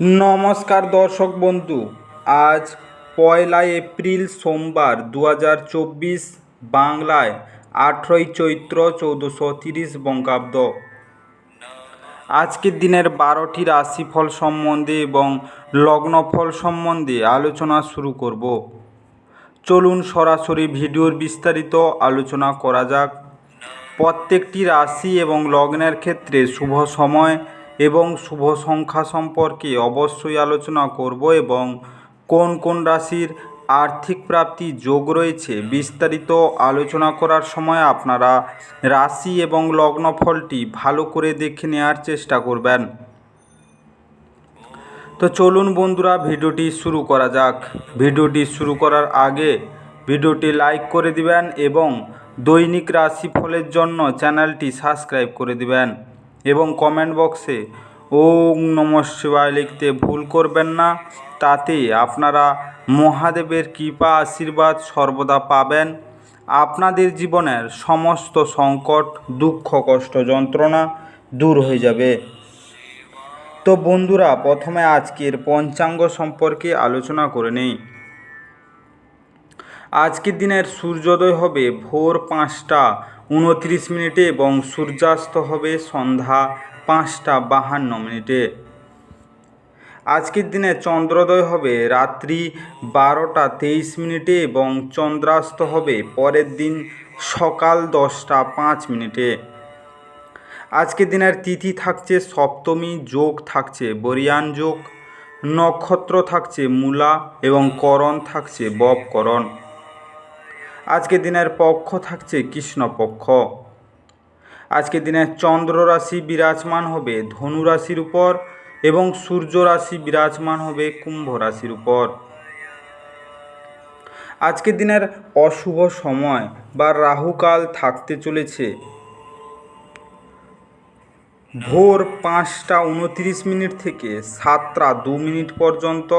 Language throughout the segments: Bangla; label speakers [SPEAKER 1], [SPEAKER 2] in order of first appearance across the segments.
[SPEAKER 1] নমস্কার দর্শক বন্ধু, আজ 1 এপ্রিল সোমবার 2024, বাংলায় 18 চৈত্র 1430 বঙ্গাব্দ। আজকের দিনের 12টি রাশিফল সম্বন্ধে এবং লগ্নফল সম্বন্ধে আলোচনা শুরু করব। চলুন সরাসরি ভিডিওর বিস্তারিত আলোচনা করা যাক। প্রত্যেকটি রাশি এবং লগ্নের ক্ষেত্রে শুভ সময় এবং শুভ সংখ্যা সম্পর্কে অবশ্যই আলোচনা করব এবং কোন কোন রাশির আর্থিক প্রাপ্তি যোগ রয়েছে বিস্তারিত আলোচনা করার সময় আপনারা রাশি এবং লগ্নফলটি ভালো করে দেখে নেওয়ার চেষ্টা করবেন। তো চলুন বন্ধুরা, ভিডিওটি শুরু করা যাক। ভিডিওটি শুরু করার আগে ভিডিওটি লাইক করে দিবেন এবং দৈনিক রাশিফলের জন্য চ্যানেলটি সাবস্ক্রাইব করে দিবেন এবং কমেন্ট বক্সে ওম নমঃ শিবায় লিখতে ভুল করবেন না। তাতে আপনারা মহাদেবের কৃপা আশীর্বাদ সর্বদা পাবেন। আপনাদের জীবনের সমস্ত সংকট, দুঃখ, কষ্ট, যন্ত্রণা দূর হয়ে যাবে। তো বন্ধুরা, প্রথমে আজকের পঞ্চাঙ্গ সম্পর্কে আলোচনা করে নেই। আজকের দিনের সূর্যোদয় হবে ভোর 5টা 29 এবং সূর্যাস্ত হবে সন্ধ্যা 5টা 52। আজকের দিনে চন্দ্রোদয় হবে রাত্রি 12টা 23 এবং চন্দ্রাস্ত হবে পরের দিন সকাল 10টা 5। আজকের দিনের তিথি থাকছে সপ্তমী, যোগ থাকছে বরিয়ান যোগ, নক্ষত্র থাকছে মূলা এবং করণ থাকছে ববকরণ। আজকের দিনের পক্ষ থাকছে কৃষ্ণপক্ষ। আজকের দিনে চন্দ্র রাশি বিরাজমান হবে ধনু রাশির উপর এবং সূর্য রাশি বিরাজমান হবে কুম্ভ রাশির উপর। আজকের দিনের অশুভ সময় বা রাহুকাল থাকতে চলেছে ভোর 5টা 29 থেকে 7টা 2 পর্যন্ত,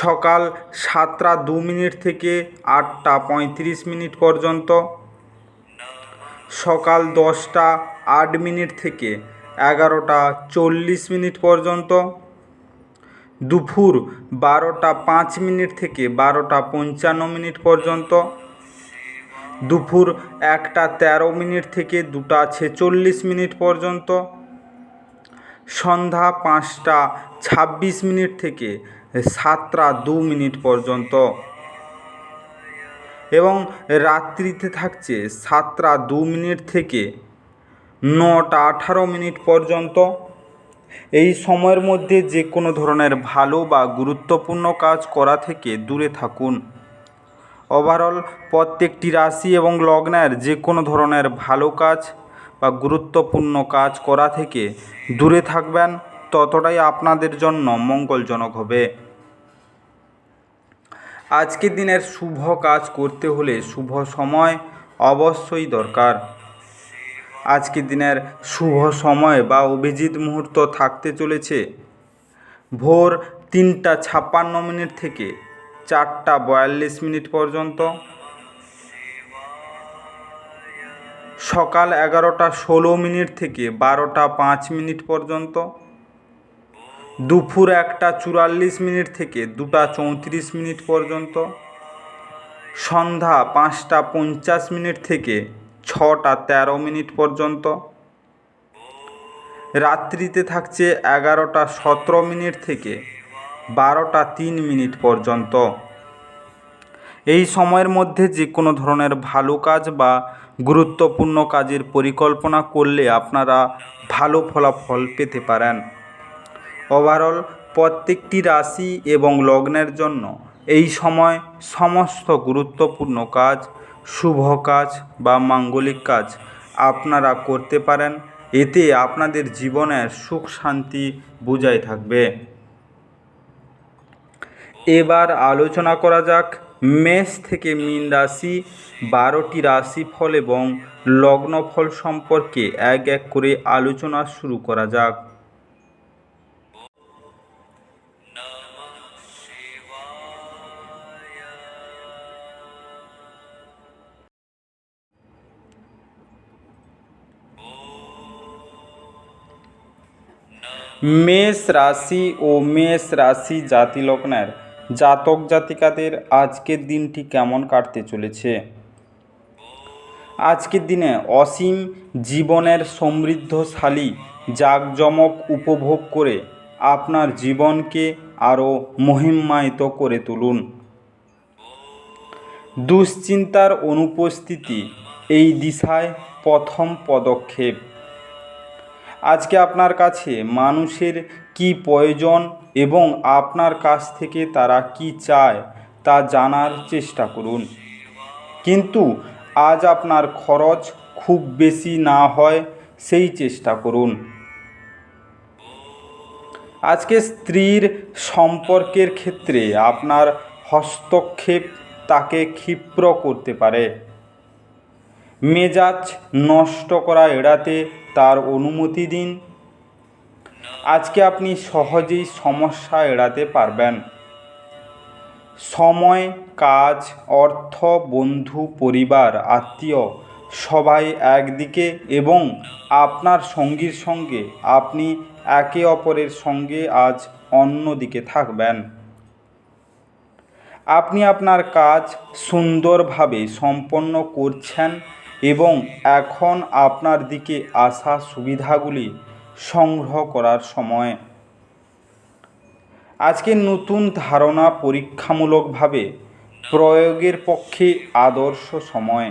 [SPEAKER 1] সকাল 7টা 2 থেকে 8টা 35 পর্যন্ত, সকাল 10টা 8 থেকে 11টা 40 পর্যন্ত, দুপুর 12টা 5 থেকে 12টা 55 পর্যন্ত, দুপুর 1টা 13 থেকে 2টা 46 পর্যন্ত, সন্ধ্যা 5টা 26 থেকে 7টা 2 পর্যন্ত এবং রাত্রিতে থাকছে 7টা 2 থেকে 9টা 18 পর্যন্ত। এই সময়ের মধ্যে যে কোনো ধরনের ভালো বা গুরুত্বপূর্ণ কাজ করা থেকে দূরে থাকুন। ওভারঅল প্রত্যেকটি রাশি এবং লগ্নের যে কোনো ধরনের ভালো কাজ বা গুরুত্বপূর্ণ কাজ করা থেকে দূরে থাকবেন, ততটাই আপনাদের জন্য মঙ্গলজনক হবে। আজকের দিনের শুভ কাজ করতে হলে শুভ সময় অবশ্যই দরকার। আজকের দিনের শুভ সময় বা অভিজিৎ মুহূর্ত থাকতে চলেছে ভোর 3টা 56 থেকে 4টা 42 পর্যন্ত, সকাল 11টা 16 থেকে 12টা 5 পর্যন্ত, দুপুর 1টা 44 থেকে 2টা 34 পর্যন্ত, সন্ধ্যা 5টা 50 থেকে 6টা 13 পর্যন্ত, রাত্রিতে থাকছে 11টা 17 থেকে 12টা 3 পর্যন্ত। এই সময়ের মধ্যে যে কোনো ধরনের ভালো কাজ বা গুরুত্বপূর্ণ কাজের পরিকল্পনা করলে আপনারা ভালো ফলাফল পেতে পারেন। ওভারঅল প্রত্যেকটি রাশি এবং লগ্নের জন্য এই সময় সমস্ত গুরুত্বপূর্ণ কাজ, শুভ কাজ বা মাঙ্গলিক কাজ আপনারা করতে পারেন। এতে আপনাদের জীবনের সুখ শান্তি বজায় থাকবে। এবার আলোচনা করা যাক মেষ থেকে মীন রাশি 12টি রাশিফল এবং লগ্নফল সম্পর্কে এক এক করে আলোচনা শুরু করা যাক। মেষ রাশি ও মেষ রাশি জাতি লগ্নের জাতক জাতিকাদের আজকের দিনটি কেমন কাটতে চলেছে। আজকের দিনে অসীম জীবনের সমৃদ্ধশালী জাঁকজমক উপভোগ করে আপনার জীবনকে আরও মহিমান্বিত করে তুলুন। দুশ্চিন্তার অনুপস্থিতি এই দিশায় প্রথম পদক্ষেপ। আজকে আপনার কাছে মানুষের কি প্রয়োজন এবং আপনার কাছ থেকে তারা কি চায় তা জানার চেষ্টা করুন, কিন্তু আজ আপনার খরচ খুব বেশি না হয় সেই চেষ্টা করুন। আজকে স্ত্রীর সম্পর্কের ক্ষেত্রে আপনার হস্তক্ষেপ তাকে ক্ষিপ্র করতে পারে। মেজাজ নষ্ট করা এড়াতে তার অনুমতি দিন। আজকে আপনি সহজেই সমস্যা এড়াতে পারবেন। সময়, কাজ, অর্থ, বন্ধু, পরিবার, আত্মীয় সবাই একদিকে এবং আপনার সঙ্গীর সঙ্গে আপনি একে অপরের সঙ্গে আজ অন্যদিকে থাকবেন। আপনি আপনার কাজ সুন্দরভাবে সম্পন্ন করছেন এবং এখন আপনার দিকে আসা সুবিধাগুলি সংগ্রহ করার সময়। আজকে নতুন ধারণা পরীক্ষামূলকভাবে প্রয়োগের পক্ষে আদর্শ সময়।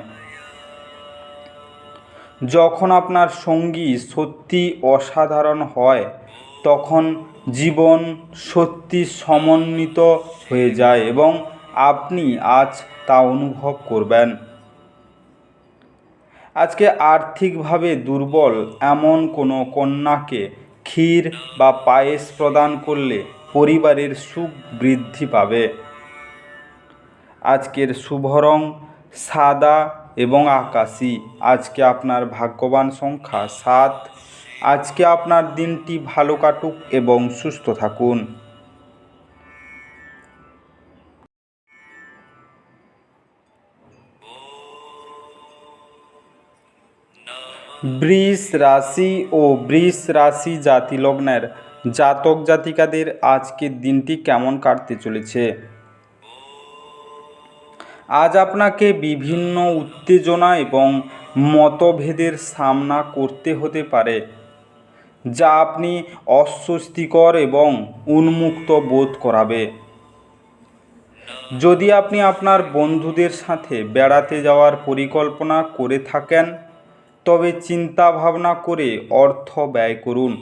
[SPEAKER 1] যখন আপনার সঙ্গী সত্যি অসাধারণ হয় তখন জীবন সত্যি সমন্বিত হয়ে যায় এবং আপনি আজ তা অনুভব করবেন। আজকে আর্থিকভাবে দুর্বল এমন কোনো কন্যাকে ক্ষীর বা পায়েস প্রদান করলে পরিবারের সুখ বৃদ্ধি পাবে। আজকের শুভ রং সাদা এবং আকাশী। আজকে আপনার ভাগ্যবান সংখ্যা 7। আজকে আপনার দিনটি ভালো কাটুক এবং সুস্থ থাকুন। বৃষ রাশি ও বৃষ রাশি জাতি লগ্নের জাতক জাতিকাদের আজকের দিনটি কেমন কাটতে চলেছে। আজ আপনাকে বিভিন্ন উত্তেজনা এবং মতভেদের সামনা করতে হতে পারে, যা আপনি অস্বস্তিকর এবং উন্মুক্ত বোধ করাবে। যদি আপনি আপনার বন্ধুদের সাথে বেড়াতে যাওয়ার পরিকল্পনা করে থাকেন তবে চিন্তা ভাবনা করে অর্থ ব্যয় করুন,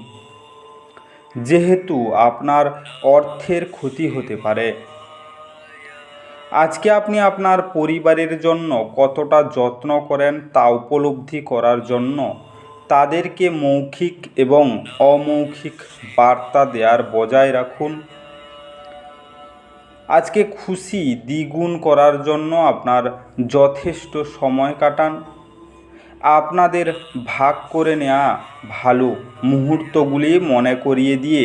[SPEAKER 1] যেহেতু আপনার অর্থের ক্ষতি হতে পারে। আজকে আপনি আপনার পরিবারের জন্য কতটা যত্ন করেন তা উপলব্ধি করার জন্য তাদেরকে মৌখিক এবং অমৌখিক বার্তা দেওয়ার বজায় রাখুন। আজকে খুশি দ্বিগুণ করার জন্য আপনার যথেষ্ট সময় কাটান। আপনাদের ভাগ করে নেওয়া ভালো মুহূর্তগুলি মনে করিয়ে দিয়ে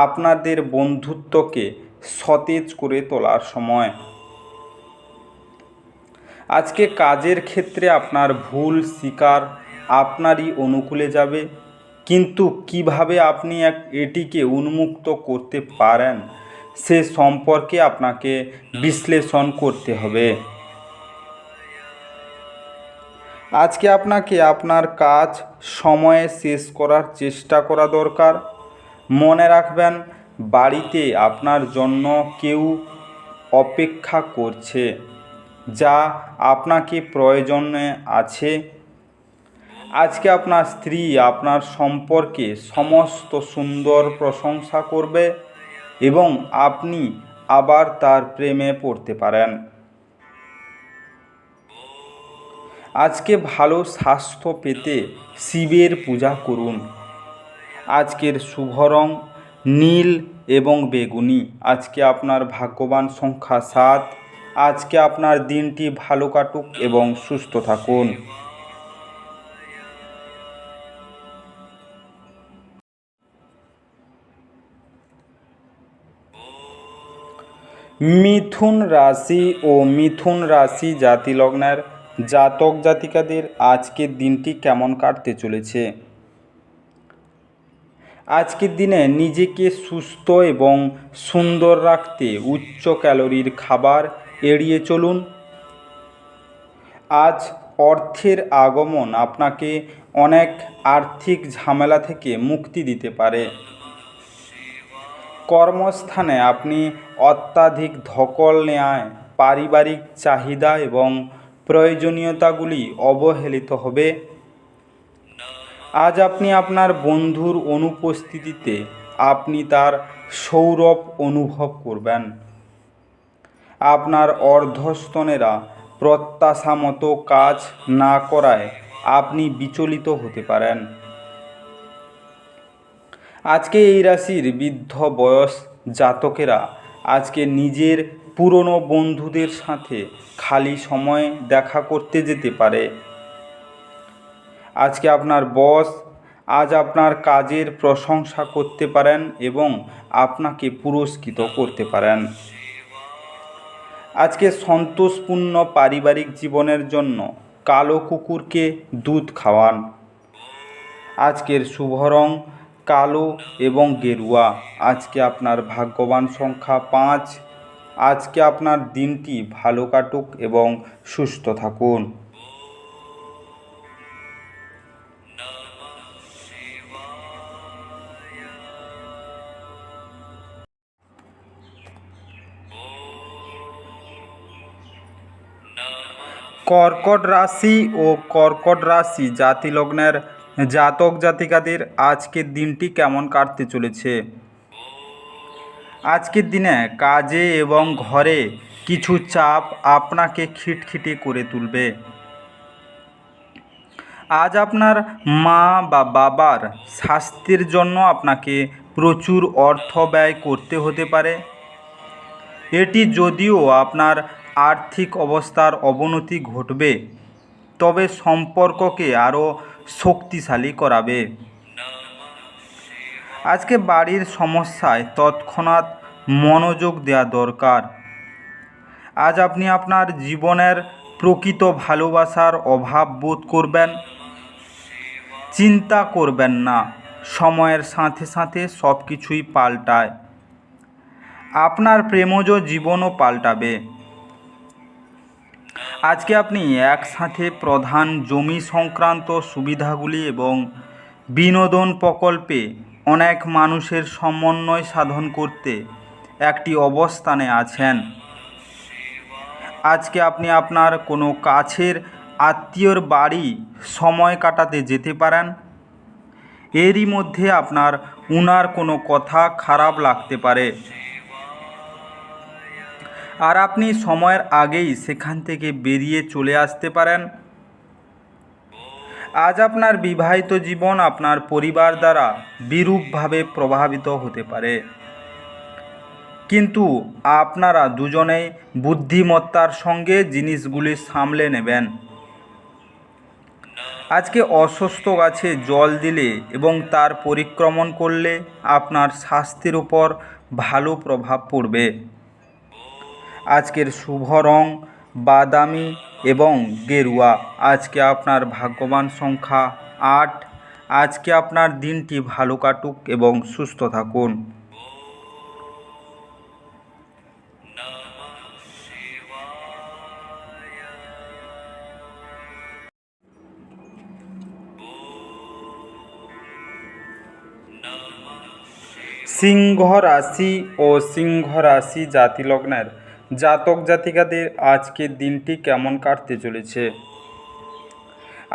[SPEAKER 1] আপনাদের বন্ধুত্বকে সতেজ করে তোলার সময়। আজকে কাজের ক্ষেত্রে আপনার ভুল স্বীকার আপনারই অনুকূলে যাবে, কিন্তু কিভাবে আপনি এটিকে উন্মুক্ত করতে পারেন সে সম্পর্কে আপনাকে বিশ্লেষণ করতে হবে। আজকে আপনাকে আপনার কাজ সময়ে শেষ করার চেষ্টা করা দরকার। মনে রাখবেন, বাড়িতে আপনার জন্য কেউ অপেক্ষা করছে যা আপনাকে প্রয়োজনে আছে। আজকে আপনার স্ত্রী আপনার সম্পর্কে সমস্ত সুন্দর প্রশংসা করবে এবং আপনি আবার তার প্রেমে পড়তে পারেন। আজকে ভালো স্বাস্থ্য পেতে শিবের পূজা করুন। আজকের শুভ রং নীল এবং বেগুনি। আজকে আপনার ভাগ্যবান সংখ্যা 7। আজকে আপনার দিনটি ভালো কাটুক এবং সুস্থ থাকুন। মিথুন রাশি ও মিথুন রাশি জাতি লগ্নের জাতক জাতিকাদের আজকের দিনটি কেমন কাটতে চলেছে। আজকের দিনে নিজেকে সুস্থ এবং সুন্দর রাখতে উচ্চ ক্যালোরির খাবার এড়িয়ে চলুন। আজ অর্থের আগমন আপনাকে অনেক আর্থিক ঝামেলা থেকে মুক্তি দিতে পারে। কর্মস্থানে আপনি অত্যাধিক ধকল নেওয়ায় পারিবারিক চাহিদা এবং প্রয়োজনীয়তাগুলি অবহেলিত হবে। আজ আপনি আপনার বন্ধুর অনুপস্থিতিতে আপনি তার সৌরভ অনুভব করবেন। আপনার অর্ধস্তনেরা প্রত্যাশা মতো কাজ না করায় আপনি বিচলিত হতে পারেন। আজকে এই রাশির বৃদ্ধ বয়স জাতকেরা আজকে নিজের পুরনো বন্ধুদের সাথে খালি সময় দেখা করতে যেতে পারে। আজকে আপনার বস আজ আপনার কাজের প্রশংসা করতে পারেন এবং আপনাকে পুরস্কৃত করতে পারেন। আজকে সন্তোষপূর্ণ পারিবারিক জীবনের জন্য কালো কুকুরকে দুধ খাওয়ান। আজকের শুভ রং কালো এবং গেরুয়া। আজকে আপনার ভাগ্যবান সংখ্যা 5। আজকে আপনার দিনটি ভালো কাটুক এবং সুস্থ থাকুন। কর্কট রাশি ও কর্কট রাশি জাতি লগ্নের জাতক জাতিকাদের আজকের দিনটি কেমন কাটতে চলেছে। আজকের দিনে কাজে এবং ঘরে কিছু চাপ আপনাকে খিটখিটে করে তুলবে। আজ আপনার মা বা বাবার স্বাস্থ্যের জন্য আপনাকে প্রচুর অর্থ ব্যয় করতে হতে পারে। এটি যদিও আপনার আর্থিক অবস্থার অবনতি ঘটবে, তবে সম্পর্ককে আরও শক্তিশালী করাবে। আজকে বাড়ির সমস্যায় তৎক্ষণাৎ মনোযোগ দেওয়া দরকার। আজ আপনি আপনার জীবনের প্রকৃত ভালোবাসার অভাব বোধ করবেন। চিন্তা করবেন না, সময়ের সাথে সাথে সব কিছুই পাল্টায়। আপনার প্রেমজ জীবনও পাল্টাবে। আজকে আপনি একসাথে প্রধান জমি সংক্রান্ত সুবিধাগুলি এবং বিনোদন প্রকল্পে অনেক মানুষের সমন্বয় সাধন করতে একটি অবস্থানে আছেন। আজকে আপনি আপনার কোনো কাছের আত্মীয়র বাড়ি সময় কাটাতে যেতে পারেন। এরই মধ্যে আপনার উনার কোনো কথা খারাপ লাগতে পারে, আর আপনি সময়ের আগেই সেখান থেকে বেরিয়ে চলে আসতে পারেন। আজ আপনার বিবাহিত জীবন আপনার পরিবার দ্বারা বিরূপভাবে প্রভাবিত হতে পারে, কিন্তু আপনারা দুজনেই বুদ্ধিমত্তার সঙ্গে জিনিসগুলি সামলে নেবেন। আজকে অসুস্থ গাছে জল দিলে এবং তার পরিক্রমণ করলে আপনার স্বাস্থ্যের উপর ভালো প্রভাব পড়বে। আজকের শুভ রং বাদামি এবং গেরুয়া। আজকে আপনার ভাগ্যবান সংখ্যা 8। আজকে আপনার দিনটি ভালো কাটুক এবং সুস্থ থাকুন। সিংহ রাশি ও সিংহ রাশি জাতি লগ্নের জাতক জাতিকাদের আজকের দিনটি কেমন কাটতে চলেছে।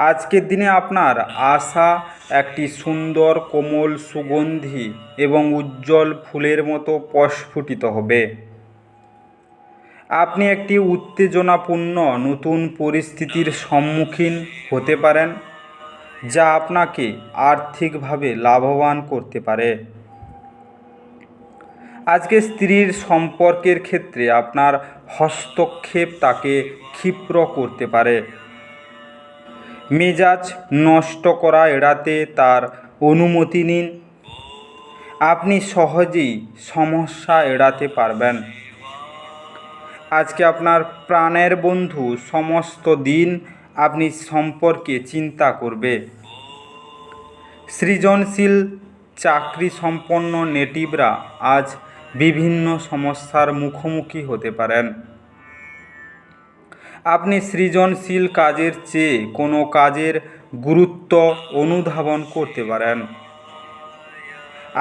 [SPEAKER 1] আজকের দিনে আপনার আশা একটি সুন্দর কোমল সুগন্ধি এবং উজ্জ্বল ফুলের মতো প্রস্ফুটিত হবে। আপনি একটি উত্তেজনাপূর্ণ নতুন পরিস্থিতির সম্মুখীন হতে পারেন, যা আপনাকে আর্থিকভাবে লাভবান করতে পারে। আজকে স্ত্রীর সম্পর্কের ক্ষেত্রে আপনার হস্তক্ষেপ তাকে ক্ষিপ্র করতে পারে। মেজাজ নষ্ট করা এড়াতে তার অনুমতি নিন। আপনি সহজেই সমস্যা এড়াতে পারবেন। আজকে আপনার প্রাণের বন্ধু সমস্ত দিন আপনি সম্পর্কে চিন্তা করবে। সৃজনশীল চাকরি সম্পন্ন নেটিভরা আজ বিভিন্ন সমস্যার মুখোমুখি হতে পারেন। আপনি সৃজনশীল কাজের চেয়ে কোনো কাজের গুরুত্ব অনুধাবন করতে পারেন।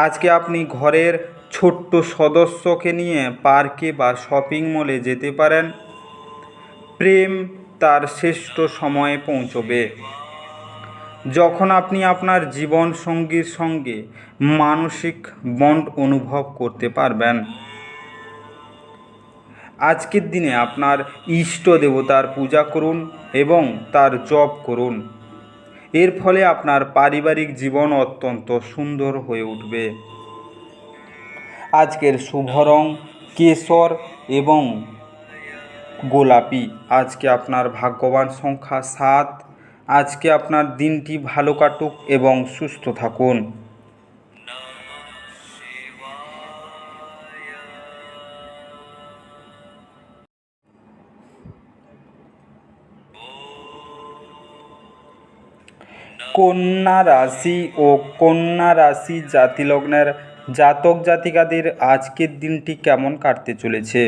[SPEAKER 1] আজকে আপনি ঘরের ছোট্ট সদস্যকে নিয়ে পার্কে বা শপিং মলে যেতে পারেন। প্রেম তার শ্রেষ্ঠ সময়ে পৌঁছবে যখন আপনি আপনার জীবনসঙ্গীর সঙ্গে মানসিক বন্ড অনুভব করতে পারবেন। আজকের দিনে আপনার ইষ্ট দেবতার পূজা করুন এবং তার জপ করুন। এর ফলে আপনার পারিবারিক জীবন অত্যন্ত সুন্দর হয়ে উঠবে। আজকের শুভ রং কেশর এবং গোলাপি। আজকে আপনার ভাগ্যবান সংখ্যা 7। আজকে আপনার দিনটি ভালো কাটুক এবং সুস্থ থাকুন। কন্যা রাশি ও কন্যা রাশি জাতিলগ্নের জাতক জাতিকাদের আজকের দিনটি কেমন কাটতে চলেছে?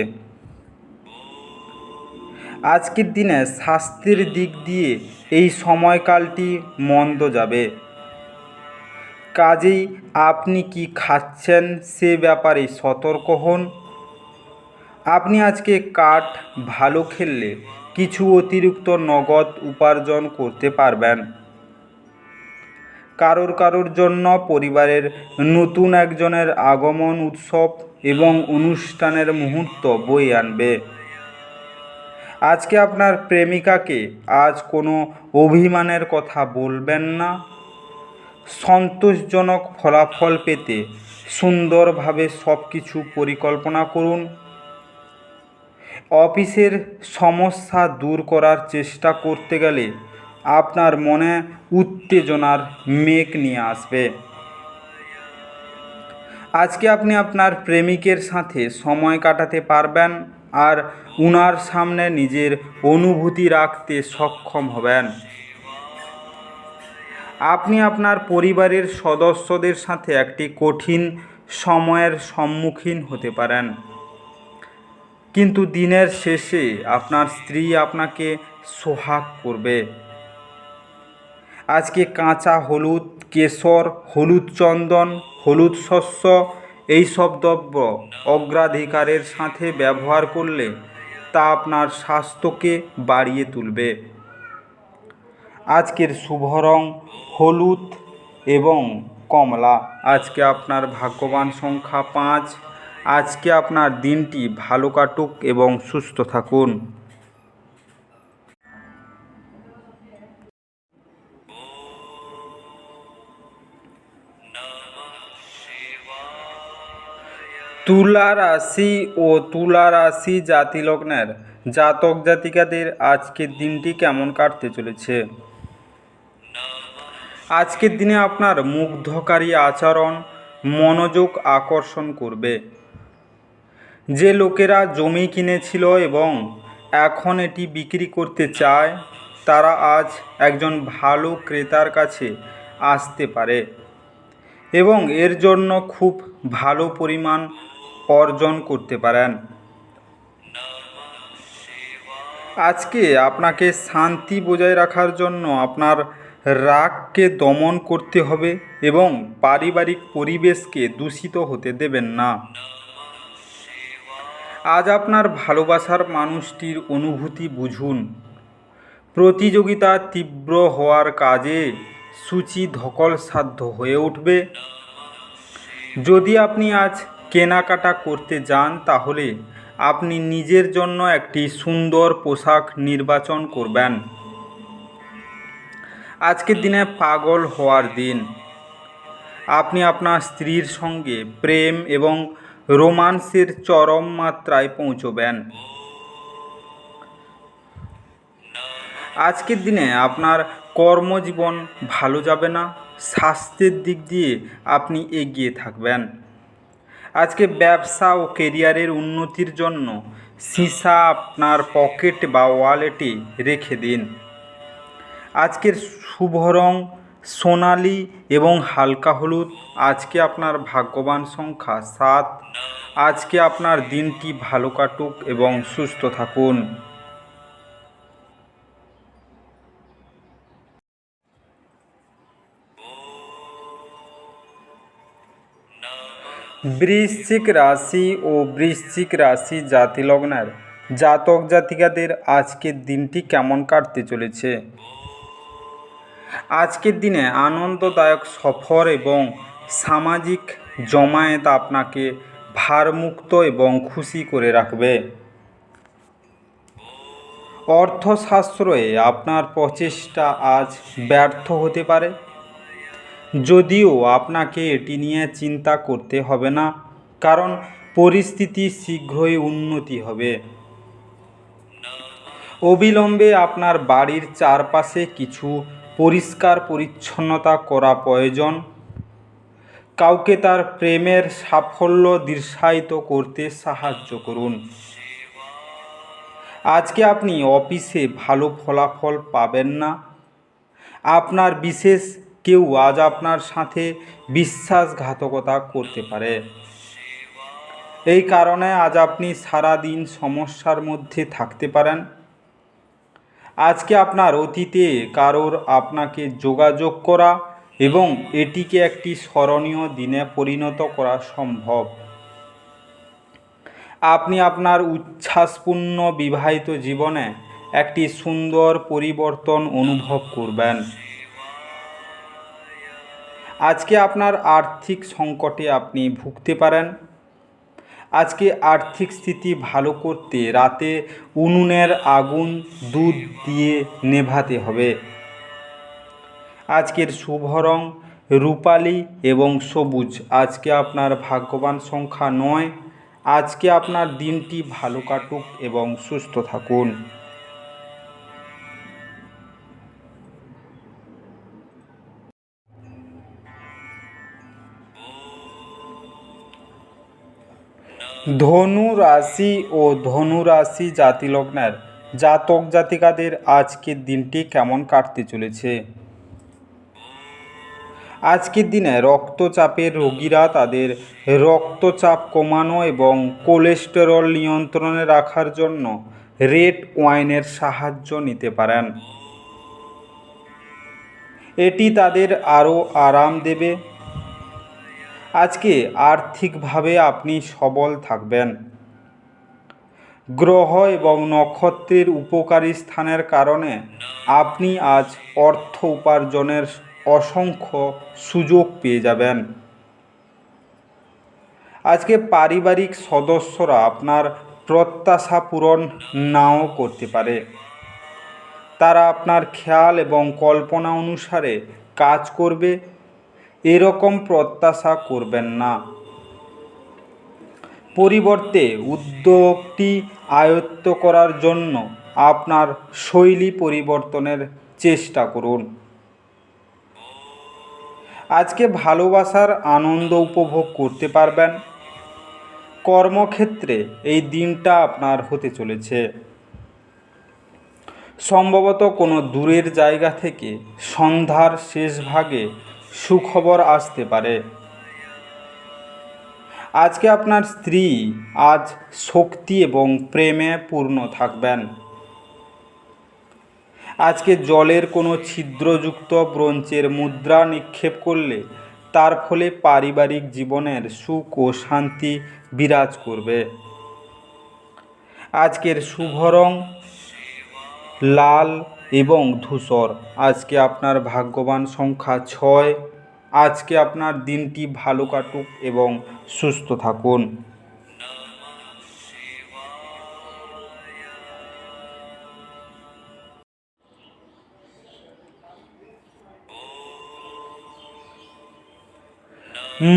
[SPEAKER 1] আজকের দিনে স্বাস্থ্যের দিক দিয়ে এই সময়কালটি মন্দ যাবে। কাজেই আপনি কি খাচ্ছেন সে ব্যাপারে সতর্ক হন। আপনি আজকে কাঠ ভালো খেললে কিছু অতিরিক্ত নগদ উপার্জন করতে পারবেন। কারোর জন্য পরিবারের নতুন একজনের আগমন উৎসব এবং অনুষ্ঠানের মুহূর্ত বয়ে আনবে। আজকে আপনার প্রেমিকাকে আজ কোনো অভিমানের কথা বলবেন না। সন্তোষজনক ফলাফল পেতে সুন্দরভাবে সব কিছু পরিকল্পনা করুন। অফিসের সমস্যা দূর করার চেষ্টা করতে গেলে আপনার মনে উত্তেজনার মেঘ নিয়ে আসবে। আজকে আপনি আপনার প্রেমিকের সাথে সময় কাটাতে পারবেন আর উনার সামনে নিজের অনুভূতি রাখতে সক্ষম হবেন। আপনি আপনার পরিবারের সদস্যদের সাথে একটি কঠিন সময়ের সম্মুখীন হতে পারেন, কিন্তু দিনের শেষে আপনার স্ত্রী আপনাকে সোহাগ করবে। আজকে কাঁচা হলুদ, কেশর, হলুদ চন্দন, হলুদ শস্য এইসব দ্রব্য অগ্রাধিকারের সাথে ব্যবহার করলে তা আপনার স্বাস্থ্যকে বাড়িয়ে তুলবে। আজকের শুভ রং হলুদ এবং কমলা। আজকে আপনার ভাগ্যবান সংখ্যা 5। আজকে আপনার দিনটি ভালো কাটুক এবং সুস্থ থাকুন। তুলা রাশি ও তুলা রাশি জাতিলগ্নের জাতক জাতিকাদের আজকের দিনটি কেমন কাটতে চলেছে? আজকের দিনে আপনার মুগ্ধকারী আচরণ মনোযোগ আকর্ষণ করবে। যে লোকেরা জমি কিনেছিল এবং এখন এটি বিক্রি করতে চায়, তারা আজ একজন ভালো ক্রেতার কাছে আসতে পারে এবং এর জন্য খুব ভালো পরিমাণ অর্জন করতে পারেন। আজকে আপনাকে শান্তি বজায় রাখার জন্য আপনার রাগকে দমন করতে হবে এবং পারিবারিক পরিবেশকে দূষিত হতে দেবেন না। আজ আপনার ভালোবাসার মানুষটির অনুভূতি বুঝুন। প্রতিযোগিতা তীব্র হওয়ার কাজে সূচি ধকলসাধ্য হয়ে উঠবে। যদি আপনি আজ কেনাকাটা করতে যান, তাহলে আপনি নিজের জন্য একটি সুন্দর পোশাক নির্বাচন করবেন। আজকের দিনে পাগল হওয়ার দিন। আপনি আপনার স্ত্রীর সঙ্গে প্রেম এবং রোমান্সের চরম মাত্রায় পৌঁছবেন। আজকের দিনে আপনার কর্মজীবন ভালো যাবে না। স্বাস্থ্যের দিক দিয়ে আপনি এগিয়ে থাকবেন। আজকে ব্যবসা ও কেরিয়ারের উন্নতির জন্য সীসা আপনার পকেট বা ওয়ালেটে রেখে দিন। আজকের শুভ রং সোনালি এবং হালকা হলুদ। আজকে আপনার ভাগ্যবান সংখ্যা 7। আজকে আপনার দিনটি ভালো কাটুক এবং সুস্থ থাকুন। বৃশ্চিক রাশি ও বৃশ্চিক রাশি জাতিলগ্নের জাতক জাতিকাদের আজকের দিনটি কেমন কাটতে চলেছে। আজকের দিনে আনন্দদায়ক সফর এবং সামাজিক জমায়েত আপনাকে ভারমুক্ত এবং খুশি করে রাখবে। অর্থশাস্ত্রে আপনার প্রচেষ্টা আজ ব্যর্থ হতে পারে, যদিও আপনাকে এটি নিয়ে চিন্তা করতে হবে না, কারণ পরিস্থিতি শীঘ্রই উন্নতি হবে। অবিলম্বে আপনার বাড়ির চারপাশে কিছু পরিষ্কার পরিচ্ছন্নতা করা প্রয়োজন। কাউকে তার প্রেমের সাফল্য দৃশ্যায়িত করতে সাহায্য করুন। আজকে আপনি অফিসে ভালো ফলাফল পাবেন না। আপনার বিশেষ কেউ আজ আপনার সাথে বিশ্বাসঘাতকতা করতে পারে। এই কারণে আজ আপনি সারা দিন সমস্যার মধ্যে থাকতে পারেন। আজকে আপনার অতীতে কারোর আপনাকে যোগাযোগ করা এবং এটিকে একটি স্মরণীয় দিনে পরিণত করা সম্ভব। আপনি আপনার উচ্ছ্বাসপূর্ণ বিবাহিত জীবনে একটি সুন্দর পরিবর্তন অনুভব করবেন। আজকে আপনার আর্থিক সংকটে আপনি ভুগতে পারেন। আজকে আর্থিক স্থিতি ভালো করতে রাতে উনুনের আগুন দুধ দিয়ে নেভাতে হবে। আজকের শুভ রং রূপালি এবং সবুজ। আজকে আপনার ভাগ্যবান সংখ্যা 9। আজকে আপনার দিনটি ভালো কাটুক এবং সুস্থ থাকুন। ধনু রাশি ও ধনু রাশি জাতিলগ্নের জাতক জাতিকাদের আজকের দিনটি কেমন কাটতে চলেছে। আজকের দিনে রক্তচাপের রোগীরা তাদের রক্তচাপ কমানো এবং কোলেস্টেরল নিয়ন্ত্রণে রাখার জন্য রেড ওয়াইনের সাহায্য নিতে পারেন। এটি তাদের আরও আরাম দেবে। আজকে আর্থিকভাবে আপনি সবল থাকবেন। গ্রহ এবং নক্ষত্রের উপকারী স্থানের কারণে আপনি আজ অর্থ উপার্জনের অসংখ্য সুযোগ পেয়ে যাবেন। আজকে পারিবারিক সদস্যরা আপনার প্রত্যাশা পূরণ নাও করতে পারে। তারা আপনার খেয়াল এবং কল্পনা অনুসারে কাজ করবে, এরকম প্রত্যাশা করবেন না। পরিবর্তে উদ্যোগটি আয়ত্ত করার জন্য আপনার শৈলী পরিবর্তনের চেষ্টা করুন। আজকে ভালোবাসার আনন্দ উপভোগ করতে পারবেন। কর্মক্ষেত্রে এই দিনটা আপনার হতে চলেছে। সম্ভবত কোনো দূরের জায়গা থেকে সন্ধ্যার শেষ ভাগে সুখবর আসতে পারে। আজকে আপনার স্ত্রী আজ শক্তি এবং প্রেমে পূর্ণ থাকবেন। আজকে জলের কোনো ছিদ্রযুক্ত ব্রোঞ্চের মুদ্রা নিক্ষেপ করলে তার ফলে পারিবারিক জীবনের সুখ ও শান্তি বিরাজ করবে। আজকের শুভ রং লাল এবং ধূসর। আজকে আপনার ভাগ্যবান সংখ্যা 6। আজকে আপনার দিনটি ভালো কাটুক এবং সুস্থ থাকুন।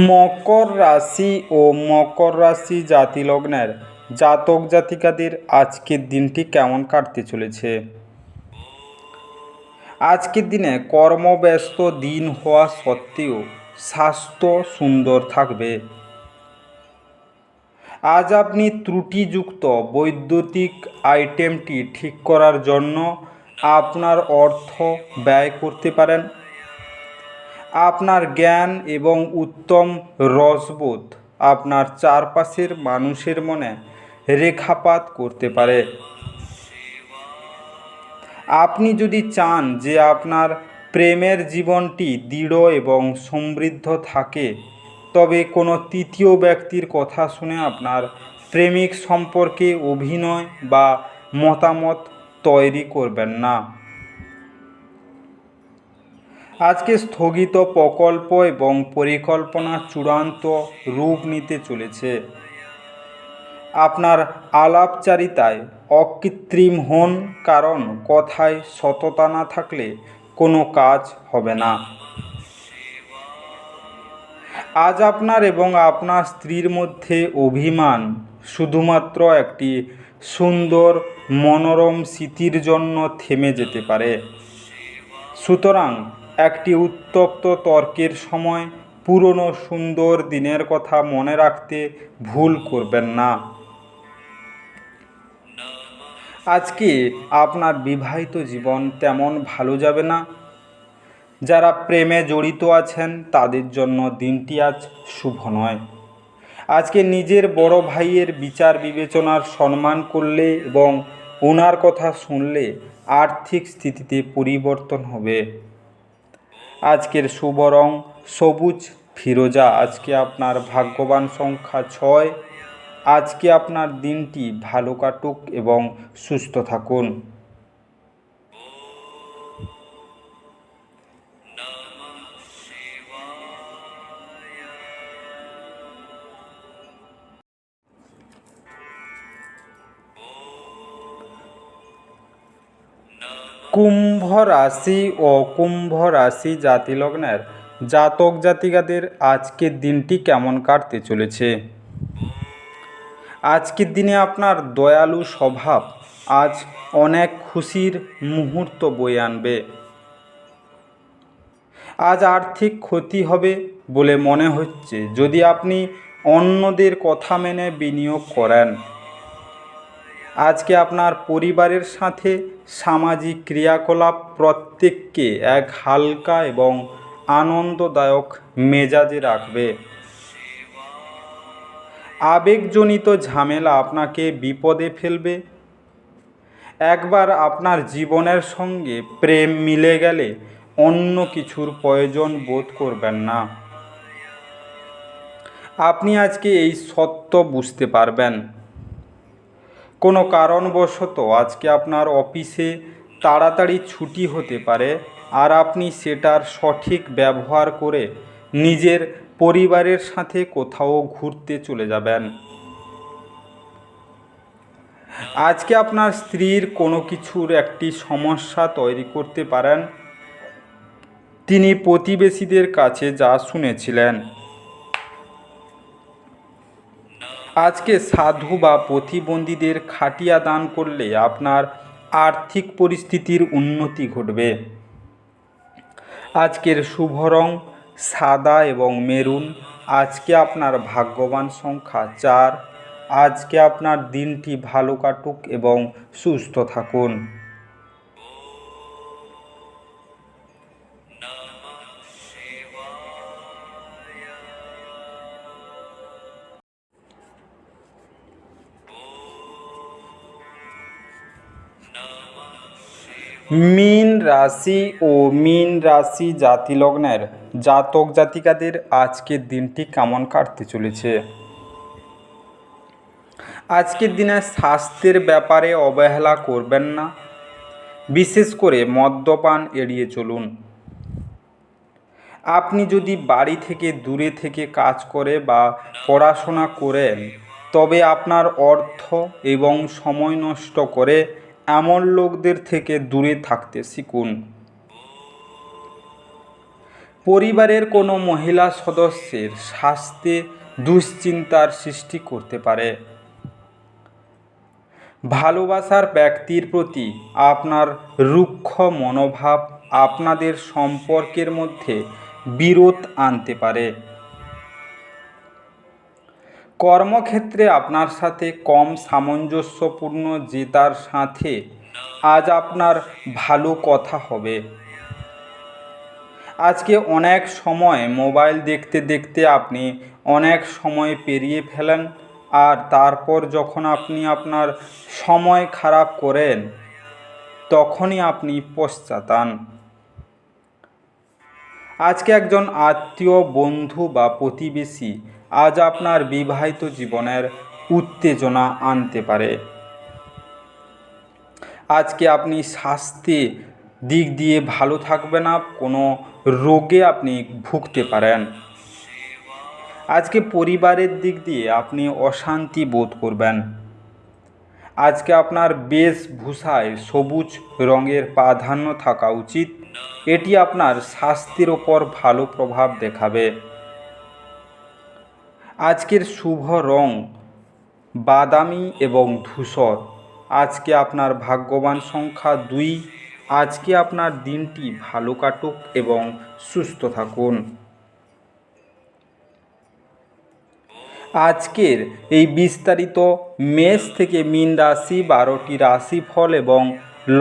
[SPEAKER 1] মকর রাশি ও মকর রাশি জাতিলগ্নের জাতক জাতিকাদের আজকের দিনটি কেমন কাটতে চলেছে। আজকের দিনে কর্মব্যস্ত দিন হওয়া সত্ত্বেও স্বাস্থ্য সুন্দর থাকবে। আজ আপনি ত্রুটিযুক্ত বৈদ্যুতিক আইটেমটি ঠিক করার জন্য আপনার অর্থ ব্যয় করতে পারেন। আপনার জ্ঞান এবং উত্তম রসবোধ আপনার চারপাশের মানুষের মনে রেখাপাত করতে পারে। আপনি যদি চান যে আপনার প্রেমের জীবনটি দৃঢ় এবং সমৃদ্ধ থাকে, তবে কোনো তৃতীয় ব্যক্তির কথা শুনে আপনার প্রেমিক সম্পর্কে অভিনয় বা মতামত তৈরি করবেন না। আজকে স্থগিত প্রকল্প এবং পরিকল্পনা চূড়ান্ত রূপ নিতে চলেছে। আপনার আলাপচারিতায় অকৃত্রিম হন, কারণ কথায় সততা না থাকলে কোনো কাজ হবে না। আজ আপনার এবং আপনার স্ত্রীর মধ্যে অভিমান শুধুমাত্র একটি সুন্দর মনোরম স্মৃতির জন্য থেমে যেতে পারে। সুতরাং একটি উত্তপ্ত তর্কের সময় পুরনো সুন্দর দিনের কথা মনে রাখতে ভুল করবেন না। আজকে আপনার বিবাহিত জীবন তেমন ভালো যাবে না। যারা প্রেমে জড়িত আছেন তাদের জন্য দিনটি আজ শুভ নয়। আজকে নিজের বড় ভাইয়ের বিচার বিবেচনার সম্মান করলে এবং ওনার কথা শুনলে আর্থিক স্থিতিতে পরিবর্তন হবে। আজকের শুভ রং সবুজ ফিরোজা। আজকে আপনার ভাগ্যবান সংখ্যা 6। আজকে আপনার দিনটি ভালো কাটুক এবং সুস্থ থাকুন। কুম্ভ রাশি ও কুম্ভ রাশি জাতি লগ্নের জাতক জাতিকাদের আজকের দিনটি কেমন কাটতে চলেছে। আজকের দিনে আপনার দয়ালু স্বভাব আজ অনেক খুশির মুহূর্ত বয়ে আনবে। আজ আর্থিক ক্ষতি হবে বলে মনে হচ্ছে যদি আপনি অন্যদের কথা মেনে বিনিয়োগ করেন। আজকে আপনার পরিবারের সাথে সামাজিক ক্রিয়াকলাপ প্রত্যেককে এক হালকা এবং আনন্দদায়ক মেজাজে রাখবে। আবেগজনিত ঝামেলা আপনাকে বিপদে ফেলবে। একবার আপনার জীবনের সঙ্গে প্রেম মিলে গেলে অন্য কিছুর প্রয়োজন বোধ করবেন না। আপনি আজকে এই সত্য বুঝতে পারবেন। কোনো কারণবশত আজকে আপনার অফিসে তাড়াতাড়ি ছুটি হতে পারে, আর আপনি সেটার সঠিক ব্যবহার করে নিজের পরিবারের সাথে কোথাও ঘুরতে চলে যাবেন। আজকে আপনার স্ত্রীর কোনো কিছুর একটি সমস্যা তৈরি করতে পারেন। তিনি প্রতিবেশীদের কাছে যা শুনেছিলেন। আজকে সাধু বা প্রতিবন্ধীদের খাটিয়া দান করলে আপনার আর্থিক পরিস্থিতির উন্নতি ঘটবে। আজকের শুভ রং সাদা এবং মেরুন। আজকে আপনার ভাগ্যবান সংখ্যা 4। আজকে আপনার দিনটি ভালো কাটুক এবং সুস্থ থাকুন। মীন রাশি ও মীন রাশি জাতি লগ্নের জাতক জাতিকাদের আজকের দিনটি কেমন কাটতে চলেছে। আজকের দিনে স্বাস্থ্যের ব্যাপারে অবহেলা করবেন না। বিশেষ করে মদ্যপান এড়িয়ে চলুন। আপনি যদি বাড়ি থেকে দূরে থেকে কাজ করে বা পড়াশোনা করেন, তবে আপনার অর্থ এবং সময় নষ্ট করে এমন লোকদের থেকে দূরে থাকতে শিখুন। পরিবারের কোনো মহিলা সদস্যের স্বাস্থ্যে দুশ্চিন্তার সৃষ্টি করতে পারে। ভালোবাসার ব্যক্তির প্রতি আপনার রুক্ষ মনোভাব আপনাদের সম্পর্কের মধ্যে বিরোধ আনতে পারে। কর্মক্ষেত্রে আপনার সাথে কম সামঞ্জস্যপূর্ণ জেতার সাথে আজ আপনার ভালো কথা হবে। আজকে অনেক সময় মোবাইল দেখতে দেখতে আপনি অনেক সময় পেরিয়ে ফেলেন, আর তারপর যখন আপনি আপনার সময় খারাপ করেন তখনই আপনি পশ্চাতান। আজকে একজন আত্মীয়, বন্ধু বা প্রতিবেশী আজ আপনার বিবাহিত জীবনের উত্তেজনা আনতে পারে। আজকে আপনি স্বাস্থ্যের দিক দিয়ে ভালো থাকবে না, কোনো রোগে আপনি ভুগতে পারেন। আজকে পরিবারের দিক দিয়ে আপনি অশান্তি বোধ করবেন। আজকে আপনার বেশভূষায় সবুজ রঙের প্রাধান্য থাকা উচিত, এটি আপনার স্বাস্থ্যের ওপর ভালো প্রভাব দেখাবে। আজকের শুভ রং বাদামি এবং ধূসর। আজকে আপনার ভাগ্যবান সংখ্যা 2। আজকে আপনার দিনটি ভালো কাটুক এবং সুস্থ থাকুন। আজকের এই বিস্তারিত মেষ থেকে মীন রাশি 12টি রাশিফল এবং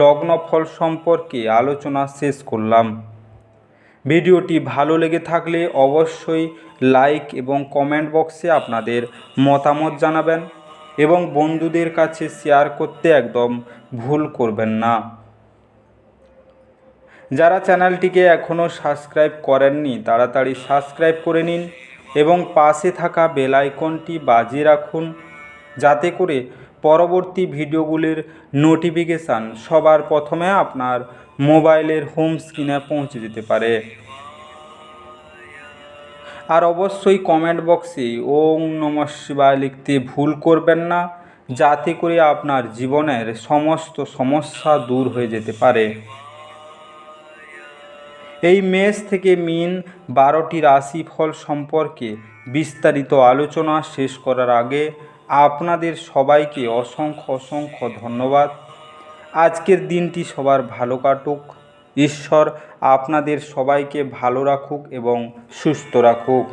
[SPEAKER 1] লগ্নফল সম্পর্কে আলোচনা শেষ করলাম। ভিডিওটি ভালো লেগে থাকলে অবশ্যই লাইক এবং কমেন্ট বক্সে আপনাদের মতামত জানাবেন এবং বন্ধুদের কাছে শেয়ার করতে একদম ভুল করবেন না। যারা চ্যানেলটিকে এখনও সাবস্ক্রাইব করেননি তাড়াতাড়ি সাবস্ক্রাইব করে নিন এবং পাশে থাকা বেল আইকনটি বাজিয়ে রাখুন, যাতে করে পরবর্তী ভিডিওগুলির নোটিফিকেশান সবার প্রথমে আপনার মোবাইলের হোম স্ক্রিনে পৌঁছে যেতে পারে। আর অবশ্যই কমেন্ট বক্সে ওম নমঃ শিবায় লিখতে ভুল করবেন না, যাতে করে আপনার জীবনের সমস্ত সমস্যা দূর হয়ে যেতে পারে। এই মেষ থেকে মীন 12টি রাশিফল সম্পর্কে বিস্তারিত আলোচনা শেষ করার আগে আপনাদের সবাইকে অসংখ্য ধন্যবাদ। আজকের দিনটি সবার ভালো কাটুক। ঈশ্বর আপনাদের সবাইকে ভালো রাখুক এবং সুস্থ রাখুক।